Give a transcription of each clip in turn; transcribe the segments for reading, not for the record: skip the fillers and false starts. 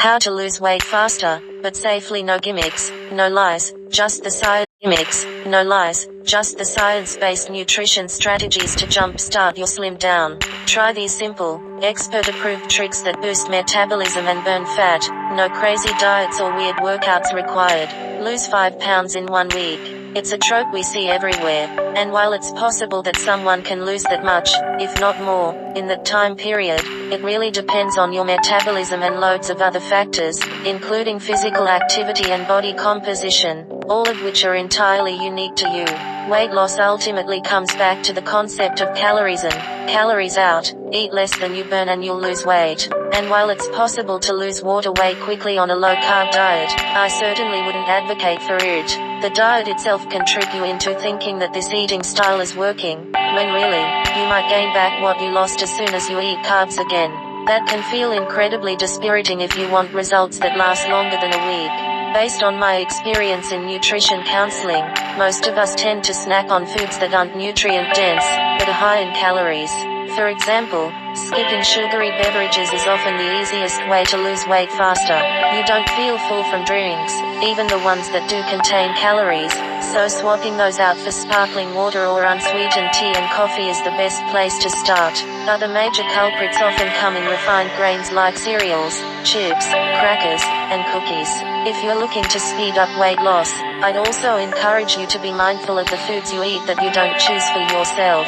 How to lose weight faster, but safely. No gimmicks, no lies, just the science. Gimmicks, no lies, just the science-based nutrition strategies to jumpstart your slim down. Try these simple, expert-approved tricks that boost metabolism and burn fat. No crazy diets or weird workouts required. Lose 5 pounds in 1 week. It's a trope we see everywhere, and while it's possible that someone can lose that much, if not more, in that time period, it really depends on your metabolism and loads of other factors, including physical activity and body composition, all of which are entirely unique to you. Weight loss ultimately comes back to the concept of calories in, calories out. Eat less than you burn and you'll lose weight. And while it's possible to lose water weight quickly on a low-carb diet, I certainly wouldn't advocate for it. The diet itself can trick you into thinking that this eating style is working, when really, you might gain back what you lost as soon as you eat carbs again. That can feel incredibly dispiriting if you want results that last longer than a week. Based on my experience in nutrition counseling, most of us tend to snack on foods that aren't nutrient-dense, but are high in calories. For example, skipping sugary beverages is often the easiest way to lose weight faster. You don't feel full from drinks, even the ones that do contain calories, so swapping those out for sparkling water or unsweetened tea and coffee is the best place to start. Other major culprits often come in refined grains like cereals, chips, crackers, and cookies. If you're looking to speed up weight loss, I'd also encourage you to be mindful of the foods you eat that you don't choose for yourself.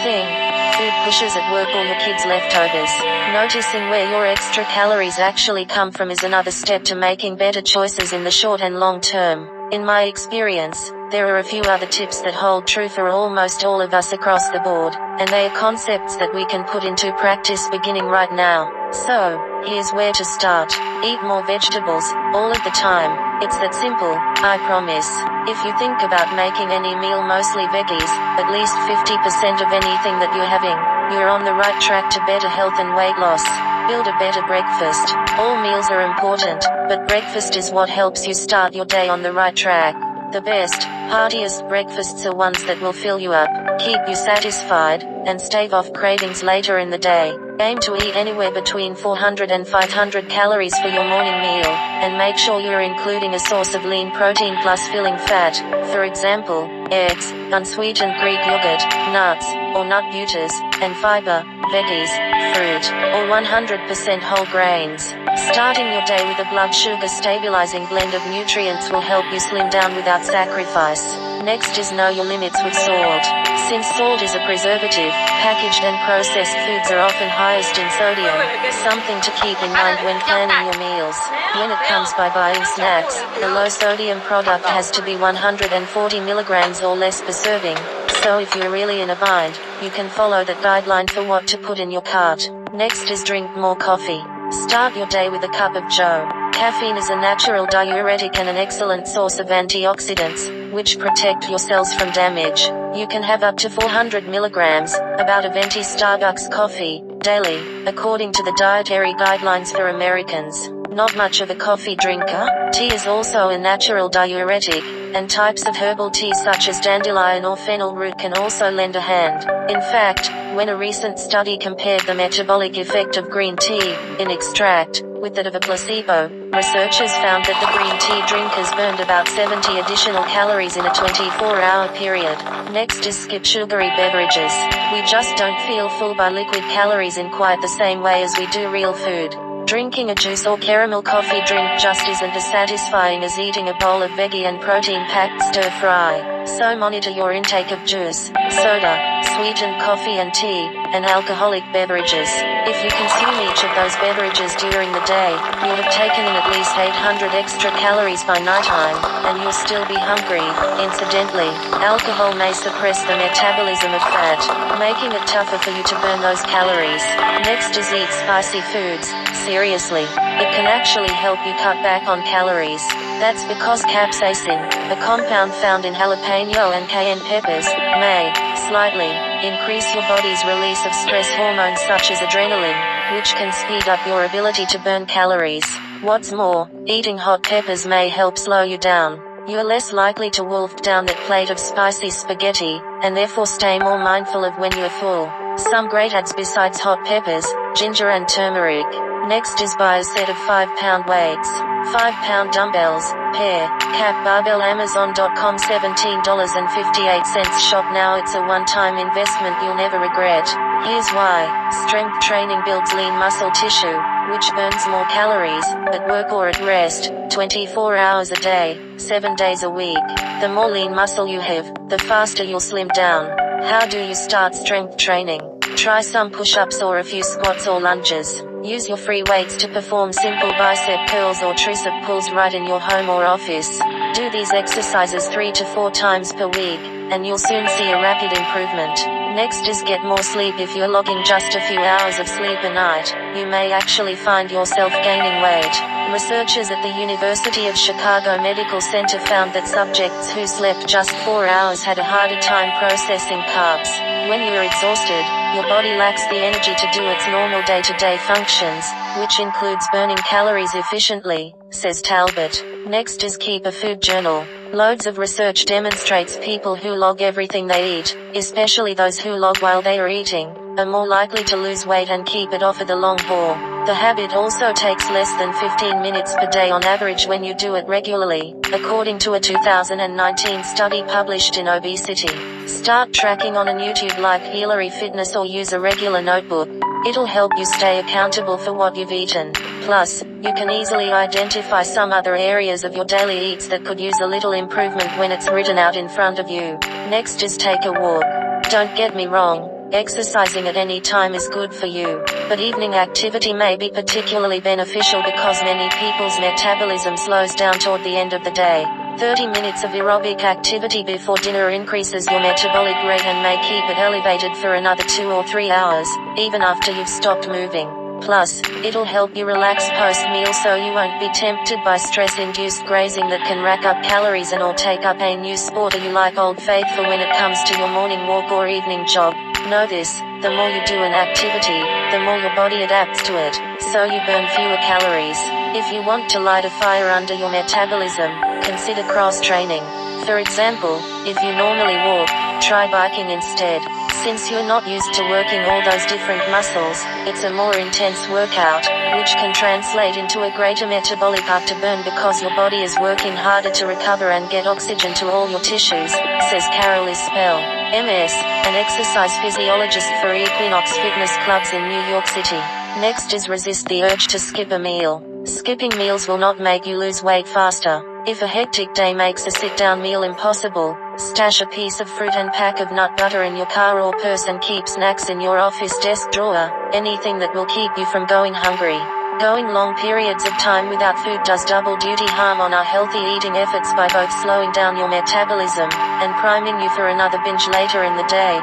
Food pushes at work or your kids' leftovers. Noticing where your extra calories actually come from is another step to making better choices in the short and long term. In my experience, there are a few other tips that hold true for almost all of us across the board, and they are concepts that we can put into practice beginning right now. So, here's where to start. Eat more vegetables, all of the time. It's that simple, I promise. If you think about making any meal mostly veggies, at least 50% of anything that you're having, you're on the right track to better health and weight loss. Build a better breakfast. All meals are important, but breakfast is what helps you start your day on the right track. The best, heartiest breakfasts are ones that will fill you up, keep you satisfied, and stave off cravings later in the day. Aim to eat anywhere between 400 and 500 calories for your morning meal, and make sure you're including a source of lean protein plus filling fat, for example, eggs, unsweetened Greek yogurt, nuts, or nut butters, and fiber, veggies, fruit, or 100% whole grains. Starting your day with a blood sugar stabilizing blend of nutrients will help you slim down without sacrifice. Next is know your limits with salt. Since salt is a preservative, packaged and processed foods are often highest in sodium, something to keep in mind when planning your meals. When it comes by buying snacks, the low sodium product has to be 140 milligrams or less per serving, so if you're really in a bind, you can follow that guideline for what to put in your cart. Next is drink more coffee. Start your day with a cup of joe. Caffeine is a natural diuretic and an excellent source of antioxidants, which protect your cells from damage. You can have up to 400 milligrams, about a venti Starbucks coffee, daily, according to the dietary guidelines for Americans. Not much of a coffee drinker? Tea is also a natural diuretic, and types of herbal tea such as dandelion or fennel root can also lend a hand. In fact, when a recent study compared the metabolic effect of green tea, in extract, with that of a placebo, researchers found that the green tea drinkers burned about 70 additional calories in a 24-hour period. Next is skip sugary beverages. We just don't feel full by liquid calories in quite the same way as we do real food. Drinking a juice or caramel coffee drink just isn't as satisfying as eating a bowl of veggie and protein-packed stir-fry. So monitor your intake of juice, soda, sweetened coffee and tea, and alcoholic beverages. If you consume each of those beverages during the day, you'll have taken in at least 800 extra calories by nighttime, and you'll still be hungry. Incidentally, alcohol may suppress the metabolism of fat, making it tougher for you to burn those calories. Next is eat spicy foods. Seriously, it can actually help you cut back on calories. That's because capsaicin, a compound found in jalapeno and cayenne peppers, may, slightly, increase your body's release of stress hormones such as adrenaline, which can speed up your ability to burn calories. What's more, eating hot peppers may help slow you down. You're less likely to wolf down that plate of spicy spaghetti, and therefore stay more mindful of when you're full. Some great adds besides hot peppers, ginger and turmeric. Next is buy a set of 5-pound weights. 5-pound dumbbells, pair, cap barbell Amazon.com $17.58 shop now. It's a one-time investment you'll never regret. Here's why. Strength training builds lean muscle tissue, which burns more calories, at work or at rest, 24 hours a day, 7 days a week. The more lean muscle you have, the faster you'll slim down. How do you start strength training? Try some push-ups or a few squats or lunges. Use your free weights to perform simple bicep curls or tricep pulls right in your home or office. Do these exercises 3 to 4 times per week, and you'll soon see a rapid improvement. Next is get more sleep. If you're logging just a few hours of sleep a night, you may actually find yourself gaining weight. Researchers at the University of Chicago Medical Center found that subjects who slept just 4 hours had a harder time processing carbs. When you're exhausted, your body lacks the energy to do its normal day-to-day functions, which includes burning calories efficiently, says Talbot. Next is keep a food journal. Loads of research demonstrates people who log everything they eat, especially those who log while they are eating, are more likely to lose weight and keep it off for the long haul. The habit also takes less than 15 minutes per day on average when you do it regularly, according to a 2019 study published in Obesity. Start tracking on a YouTube like HelaryFitness or use a regular notebook. It'll help you stay accountable for what you've eaten. Plus, you can easily identify some other areas of your daily eats that could use a little improvement when it's written out in front of you. Next is take a walk. Don't get me wrong, exercising at any time is good for you, but evening activity may be particularly beneficial because many people's metabolism slows down toward the end of the day. 30 minutes of aerobic activity before dinner increases your metabolic rate and may keep it elevated for another 2 or 3 hours, even after you've stopped moving. Plus, it'll help you relax post-meal so you won't be tempted by stress-induced grazing that can rack up calories and or take up a new sport or you like Old Faithful when it comes to your morning walk or evening jog. Know this, the more you do an activity, the more your body adapts to it, so you burn fewer calories. If you want to light a fire under your metabolism, consider cross-training. For example, if you normally walk, try biking instead. Since you're not used to working all those different muscles, it's a more intense workout, which can translate into a greater metabolic afterburn because your body is working harder to recover and get oxygen to all your tissues, says HelaryFitness, MS, an exercise physiologist for Equinox Fitness Clubs in New York City. Next is resist the urge to skip a meal. Skipping meals will not make you lose weight faster. If a hectic day makes a sit-down meal impossible, stash a piece of fruit and pack of nut butter in your car or purse and keep snacks in your office desk drawer, anything that will keep you from going hungry. Going long periods of time without food does double-duty harm on our healthy eating efforts by both slowing down your metabolism, and priming you for another binge later in the day.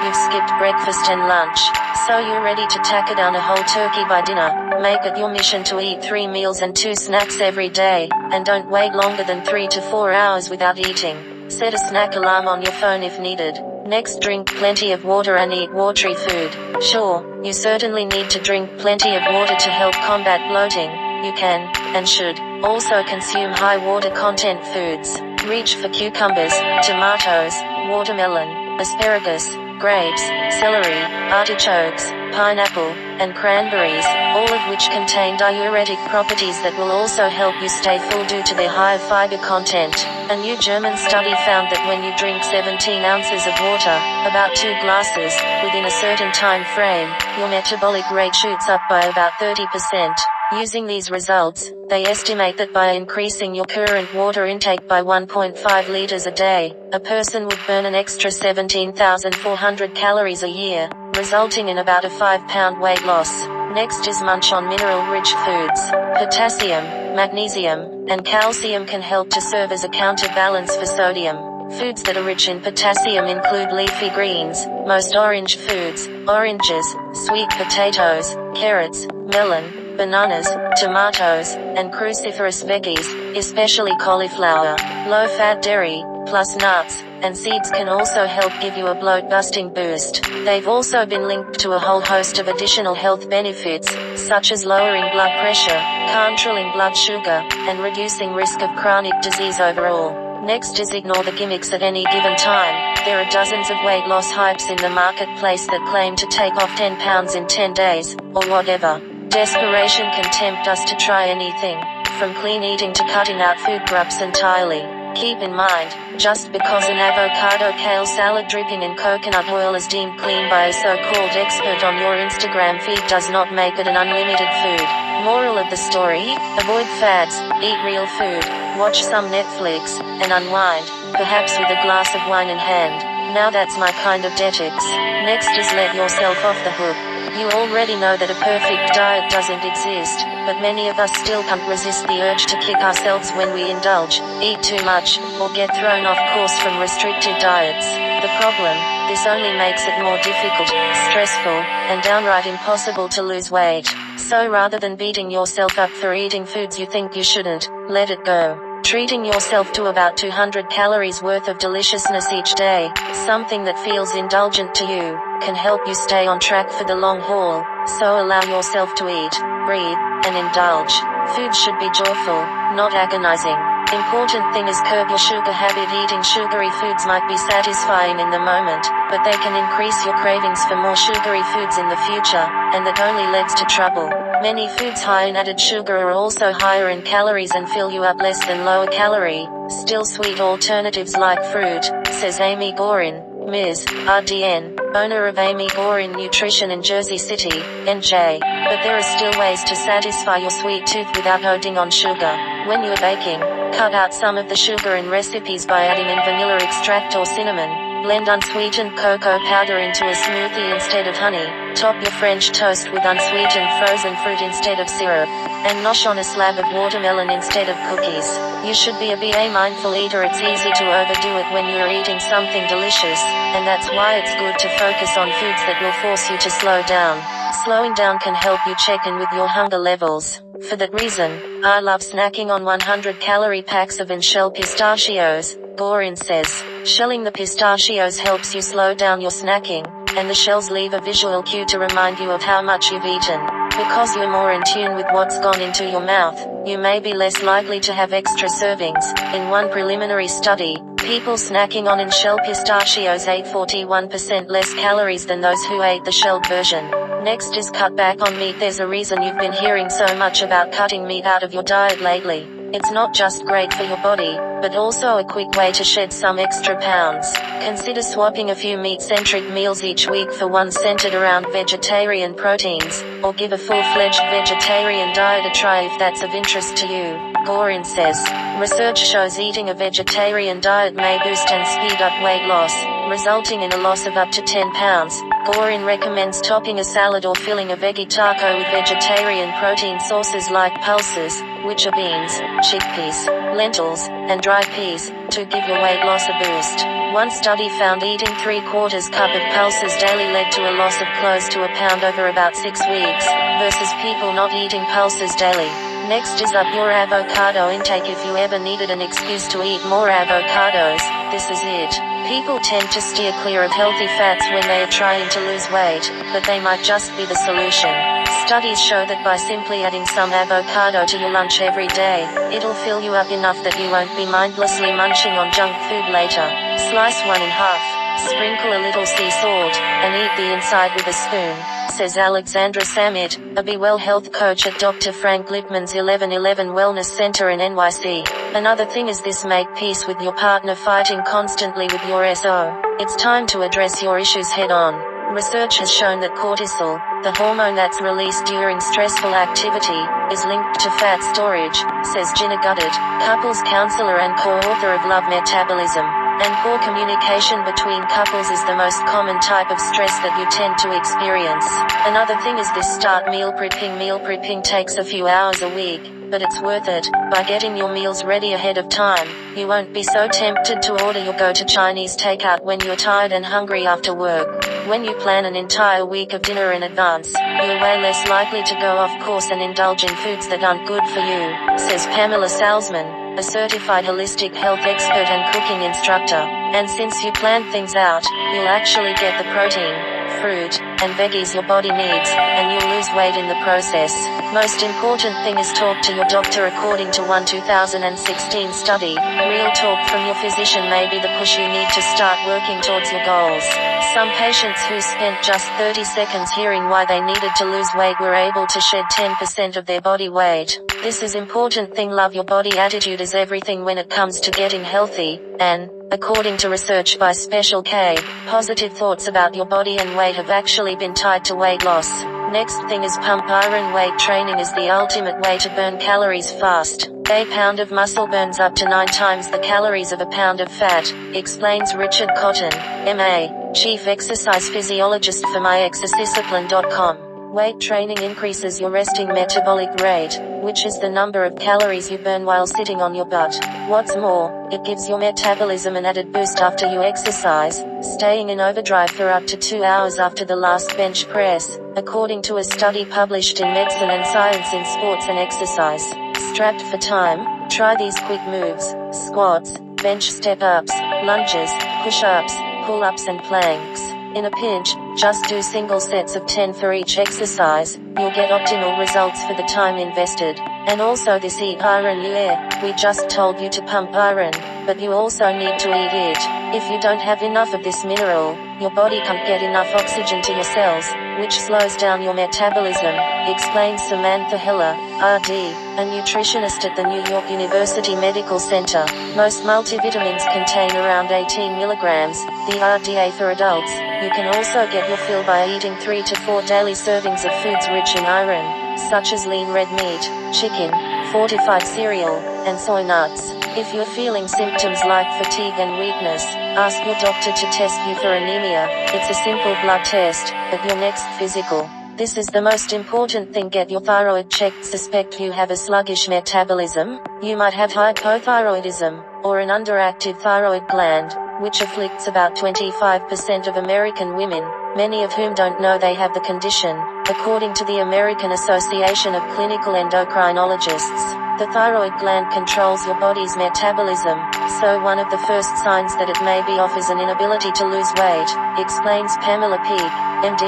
You've skipped breakfast and lunch, so you're ready to tack down a whole turkey by dinner. Make it your mission to eat 3 meals and 2 snacks every day, and don't wait longer than 3 to 4 hours without eating. Set a snack alarm on your phone if needed. Next, drink plenty of water and eat watery food. Sure, you certainly need to drink plenty of water to help combat bloating. You can, and should, also consume high water content foods. Reach for cucumbers, tomatoes, watermelon, asparagus, grapes, celery, artichokes, pineapple, and cranberries, all of which contain diuretic properties that will also help you stay full due to their higher fiber content. A new German study found that when you drink 17 ounces of water, about 2 glasses, within a certain time frame, your metabolic rate shoots up by about 30%. Using these results, they estimate that by increasing your current water intake by 1.5 liters a day, a person would burn an extra 17,400 calories a year, resulting in about a 5-pound weight loss. Next is munch on mineral-rich foods. Potassium, magnesium, and calcium can help to serve as a counterbalance for sodium. Foods that are rich in potassium include leafy greens, most orange foods, oranges, sweet potatoes, carrots, melon, bananas, tomatoes, and cruciferous veggies, especially cauliflower. Low-fat dairy, plus nuts and seeds can also help give you a bloat-busting boost. They've also been linked to a whole host of additional health benefits, such as lowering blood pressure, controlling blood sugar, and reducing risk of chronic disease overall. Next is ignore the gimmicks at any given time. There are dozens of weight loss hypes in the marketplace that claim to take off 10 pounds in 10 days, or whatever. Desperation can tempt us to try anything, from clean eating to cutting out food groups entirely. Keep in mind, just because an avocado kale salad dripping in coconut oil is deemed clean by a so-called expert on your Instagram feed does not make it an unlimited food. Moral of the story: avoid fads, eat real food, watch some Netflix, and unwind, perhaps with a glass of wine in hand. Now that's my kind of detox. Next is let yourself off the hook. You already know that a perfect diet doesn't exist, but many of us still can't resist the urge to kick ourselves when we indulge, eat too much, or get thrown off course from restrictive diets. The problem: this only makes it more difficult, stressful, and downright impossible to lose weight. So rather than beating yourself up for eating foods you think you shouldn't, let it go. Treating yourself to about 200 calories worth of deliciousness each day, something that feels indulgent to you, can help you stay on track for the long haul. So allow yourself to eat, breathe, and indulge. Food should be joyful, not agonizing. Important thing is curb your sugar habit. Eating sugary foods might be satisfying in the moment, but they can increase your cravings for more sugary foods in the future, and that only leads to trouble. Many foods high in added sugar are also higher in calories and fill you up less than lower calorie, still sweet alternatives like fruit, says Amy Gorin, Ms., RDN, owner of Amy Gorin Nutrition in Jersey City, NJ. But there are still ways to satisfy your sweet tooth without holding on sugar. When you're baking, cut out some of the sugar in recipes by adding in vanilla extract or cinnamon. Blend unsweetened cocoa powder into a smoothie instead of honey. Top your French toast with unsweetened frozen fruit instead of syrup. And nosh on a slab of watermelon instead of cookies. You should be a mindful eater. It's easy to overdo it when you're eating something delicious, and that's why it's good to focus on foods that will force you to slow down. Slowing down can help you check in with your hunger levels. For that reason, I love snacking on 100-calorie packs of in-shell pistachios, Gorin says. Shelling the pistachios helps you slow down your snacking, and the shells leave a visual cue to remind you of how much you've eaten. Because you're more in tune with what's gone into your mouth, you may be less likely to have extra servings. In one preliminary study, people snacking on in-shell pistachios ate 41% less calories than those who ate the shelled version. Next is cut back on meat. There's a reason you've been hearing so much about cutting meat out of your diet lately. It's not just great for your body, but also a quick way to shed some extra pounds. Consider swapping a few meat-centric meals each week for one centered around vegetarian proteins, or give a full-fledged vegetarian diet a try if that's of interest to you, Gorin says. Research shows eating a vegetarian diet may boost and speed up weight loss, resulting in a loss of up to 10 pounds. Gorin recommends topping a salad or filling a veggie taco with vegetarian protein sources like pulses, which are beans, chickpeas, lentils, and dried peas, to give your weight loss a boost. One study found eating 3/4 cup of pulses daily led to a loss of close to a pound over about 6 weeks, versus people not eating pulses daily. Next is up your avocado intake. If you ever needed an excuse to eat more avocados, this is it. People tend to steer clear of healthy fats when they are trying to lose weight, but they might just be the solution. Studies show that by simply adding some avocado to your lunch every day, it'll fill you up enough that you won't be mindlessly munching on junk food later. Slice one in half, sprinkle a little sea salt, and eat the inside with a spoon, says Alexandra Samit, a Be Well health coach at Dr. Frank Lipman's 1111 Wellness Center in NYC. Another thing is this: make peace with your partner fighting constantly with your SO. It's time to address your issues head on. Research has shown that cortisol, the hormone that's released during stressful activity, is linked to fat storage, says Gina Goddard, couples counselor and co-author of Love Metabolism. And poor communication between couples is the most common type of stress that you tend to experience. Another thing is this: start meal prepping. Meal prepping takes a few hours a week, but it's worth it. By getting your meals ready ahead of time, you won't be so tempted to order your go-to Chinese takeout when you're tired and hungry after work. When you plan an entire week of dinner in advance, you're way less likely to go off course and indulge in foods that aren't good for you, says Pamela Salzman, a certified holistic health expert and cooking instructor. And since you plan things out, you'll actually get the protein, fruit, and veggies your body needs, and you'll lose weight in the process. Most important thing is talk to your doctor. According to one 2016 study, real talk from your physician may be the push you need to start working towards your goals. Some patients who spent just 30 seconds hearing why they needed to lose weight were able to shed 10% of their body weight. This is important thing. Love your body attitude is everything when it comes to getting healthy, and, according to research by Special K, positive thoughts about your body and weight have actually been tied to weight loss. Next thing is pump iron. Weight training is the ultimate way to burn calories fast. A pound of muscle burns up to 9 times the calories of a pound of fat, explains Richard Cotton, M.A., Chief Exercise Physiologist for myexercisdiscipline.com. Weight training increases your resting metabolic rate, which is the number of calories you burn while sitting on your butt. What's more, it gives your metabolism an added boost after you exercise, staying in overdrive for up to 2 hours after the last bench press, according to a study published in Medicine and Science in Sports and Exercise. Strapped for time? Try these quick moves: squats, bench step-ups, lunges, push-ups, pull-ups and planks. In a pinch, just do single sets of 10 for each exercise. You'll get optimal results for the time invested. And also this eat iron. We just told you to pump iron, but you also need to eat it. If you don't have enough of this mineral, your body can't get enough oxygen to your cells, which slows down your metabolism, explains Samantha Heller, RD, a nutritionist at the New York University Medical Center. Most multivitamins contain around 18 milligrams, the RDA for adults. You can also get your fill by eating 3 to 4 daily servings of foods rich in iron, such as lean red meat, chicken, fortified cereal, and soy nuts. If you're feeling symptoms like fatigue and weakness, ask your doctor to test you for anemia. It's a simple blood test, at your next physical. This is the most important thing. Get your thyroid checked. Suspect you have a sluggish metabolism? You might have hypothyroidism, or an underactive thyroid gland, which afflicts about 25% of American women, many of whom don't know they have the condition, according to the American Association of Clinical Endocrinologists. The thyroid gland controls your body's metabolism, so one of the first signs that it may be off is an inability to lose weight, explains Pamela Peake, MD,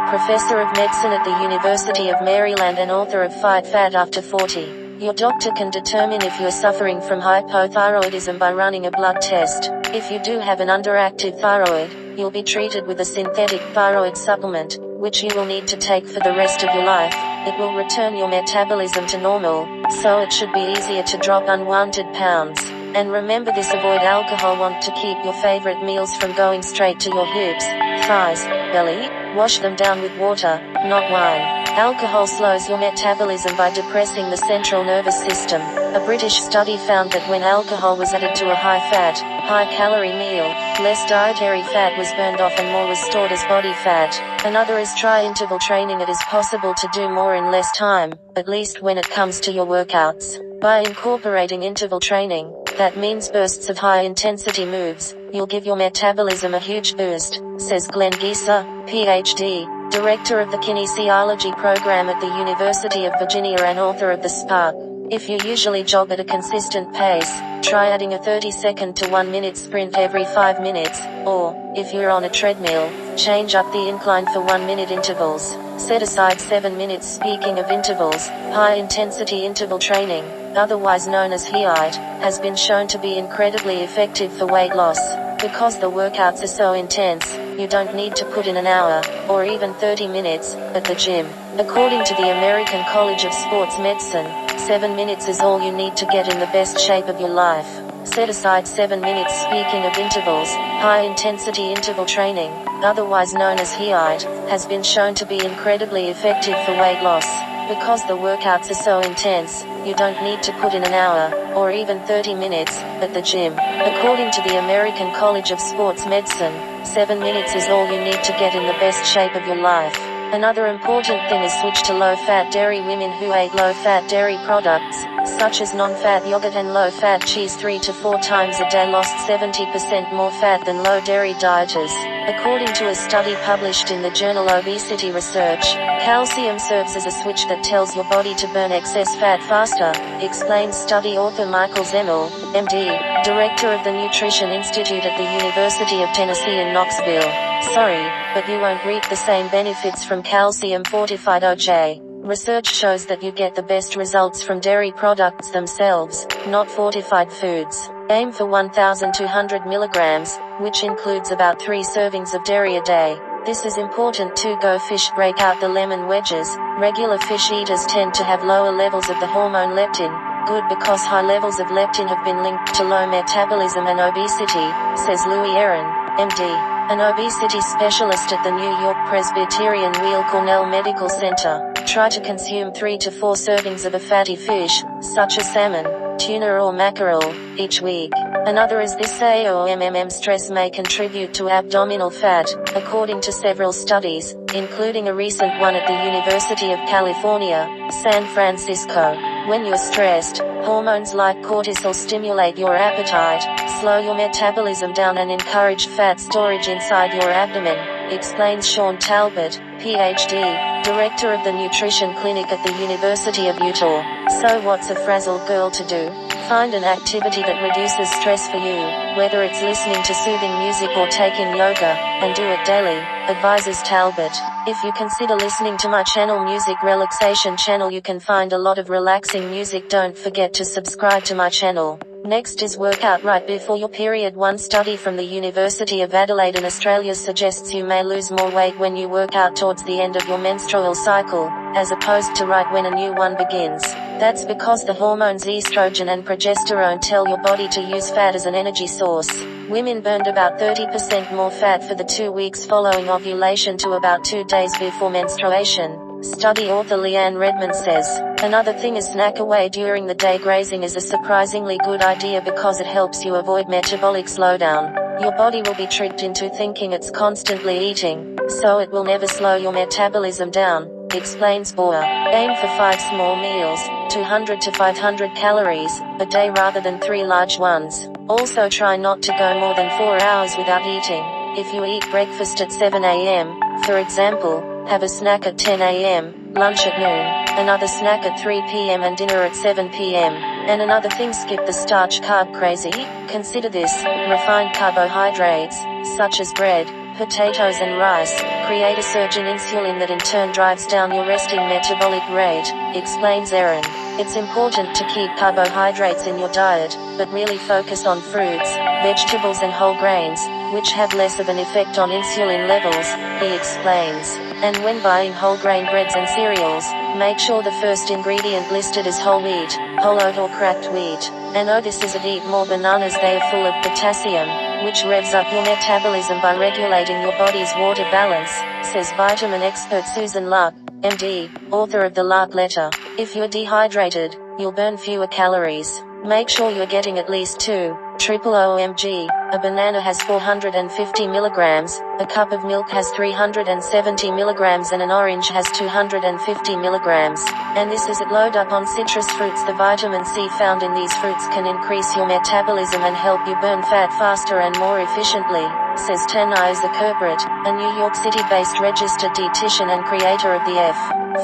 professor of medicine at the University of Maryland and author of Fight Fat After 40. Your doctor can determine if you're suffering from hypothyroidism by running a blood test. If you do have an underactive thyroid, you'll be treated with a synthetic thyroid supplement, which you will need to take for the rest of your life. It will return your metabolism to normal, so it should be easier to drop unwanted pounds. And remember this: avoid alcohol. Want to keep your favorite meals from going straight to your hips, thighs, belly? Wash them down with water, not wine. Alcohol slows your metabolism by depressing the central nervous system. A British study found that when alcohol was added to a high-fat, high-calorie meal, less dietary fat was burned off and more was stored as body fat. Another is try interval training. It is possible to do more in less time, at least when it comes to your workouts. By incorporating interval training, that means bursts of high-intensity moves, you'll give your metabolism a huge boost, says Glenn Gieser, Ph.D., director of the kinesiology program at the University of Virginia and author of The Spark. If you usually jog at a consistent pace, try adding a 30-second to 1-minute sprint every 5 minutes, or, if you're on a treadmill, change up the incline for 1-minute intervals. Set aside 7 minutes. Speaking of intervals, high-intensity interval training, otherwise known as HIIT, has been shown to be incredibly effective for weight loss. Because the workouts are so intense, you don't need to put in an hour, or even 30 minutes, at the gym. According to the American College of Sports Medicine, 7 minutes is all you need to get in the best shape of your life. Set aside 7 minutes. Speaking of intervals, high-intensity interval training, otherwise known as HIIT, has been shown to be incredibly effective for weight loss. Because the workouts are so intense, you don't need to put in an hour, or even 30 minutes, at the gym. According to the American College of Sports Medicine, 7 minutes is all you need to get in the best shape of your life. Another important thing is switch to low-fat dairy. Women who ate low-fat dairy products, such as non-fat yogurt and low-fat cheese 3 to 4 times a day, lost 70% more fat than low-dairy dieters. According to a study published in the journal Obesity Research, calcium serves as a switch that tells your body to burn excess fat faster, explains study author Michael Zemmel, MD, director of the Nutrition Institute at the University of Tennessee in Knoxville. Sorry, but you won't reap the same benefits from calcium fortified OJ. Research shows that you get the best results from dairy products themselves, not fortified foods. Aim for 1,200 milligrams, which includes about 3 servings of dairy a day. This is important to go fish. Break out the lemon wedges. Regular fish eaters tend to have lower levels of the hormone leptin. Good, because high levels of leptin have been linked to low metabolism and obesity, says Louis Aaron, MD, an obesity specialist at the New York Presbyterian Weill Cornell Medical Center. Try to consume 3 to 4 servings of a fatty fish, such as salmon, tuna or mackerel, each week. Another is this AOMMM stress may contribute to abdominal fat, according to several studies, including a recent one at the University of California, San Francisco. When you're stressed, hormones like cortisol stimulate your appetite, slow your metabolism down and encourage fat storage inside your abdomen, explains Sean Talbot, PhD, director of the Nutrition Clinic at the University of Utah. So what's a frazzled girl to do? Find an activity that reduces stress for you, whether it's listening to soothing music or taking yoga, and do it daily, advises Talbot. If you consider listening to my channel Music Relaxation channel, you can find a lot of relaxing music. Don't forget to subscribe to my channel. Next is workout right before your period. One study from the University of Adelaide in Australia suggests you may lose more weight when you work out towards the end of your menstrual cycle, as opposed to right when a new one begins. That's because the hormones estrogen and progesterone tell your body to use fat as an energy source. Women burned about 30% more fat for the 2 weeks following ovulation to about 2 days before menstruation. Study author Leanne Redmond says. Another thing is snack away during the day. Grazing is a surprisingly good idea because it helps you avoid metabolic slowdown. Your body will be tricked into thinking it's constantly eating, so it will never slow your metabolism down, explains Boer. Aim for 5 small meals, 200 to 500 calories, a day rather than 3 large ones. Also try not to go more than 4 hours without eating. If you eat breakfast at 7 a.m., for example, have a snack at 10 a.m., lunch at noon, another snack at 3 p.m. and dinner at 7 p.m. And another thing, skip the starch carb crazy. Consider this: refined carbohydrates, such as bread, potatoes and rice, create a surge in insulin that in turn drives down your resting metabolic rate, explains Aaron. It's important to keep carbohydrates in your diet, but really focus on fruits, vegetables and whole grains, which have less of an effect on insulin levels, he explains. And when buying whole grain breads and cereals, make sure the first ingredient listed is whole wheat, whole oat or cracked wheat. And oh, this isn't eat more bananas, they are full of potassium, which revs up your metabolism by regulating your body's water balance, says vitamin expert Susan Luck, MD, author of the Lark Letter. If you're dehydrated, you'll burn fewer calories. Make sure you're getting at least 2 triple OMG. A banana has 450 milligrams, a cup of milk has 370 milligrams and an orange has 250 milligrams. And this is it. Load up on citrus fruits. The vitamin C found in these fruits can increase your metabolism and help you burn fat faster and more efficiently, says Tanaiza Kirkbrett, a New York City-based registered dietitian and creator of the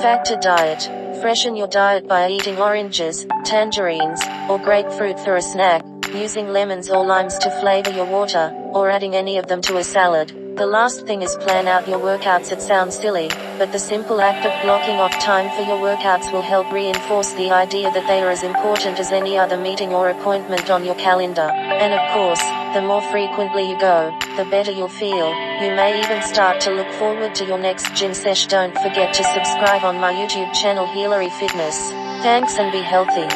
Factor diet. Freshen your diet by eating oranges, tangerines, or grapefruit for a snack, using lemons or limes to flavor your water, or adding any of them to a salad. The last thing is plan out your workouts. It sounds silly, but the simple act of blocking off time for your workouts will help reinforce the idea that they are as important as any other meeting or appointment on your calendar. And of course, the more frequently you go, the better you'll feel. You may even start to look forward to your next gym sesh. Don't forget to subscribe on my YouTube channel HelaryFitness. Thanks and be healthy.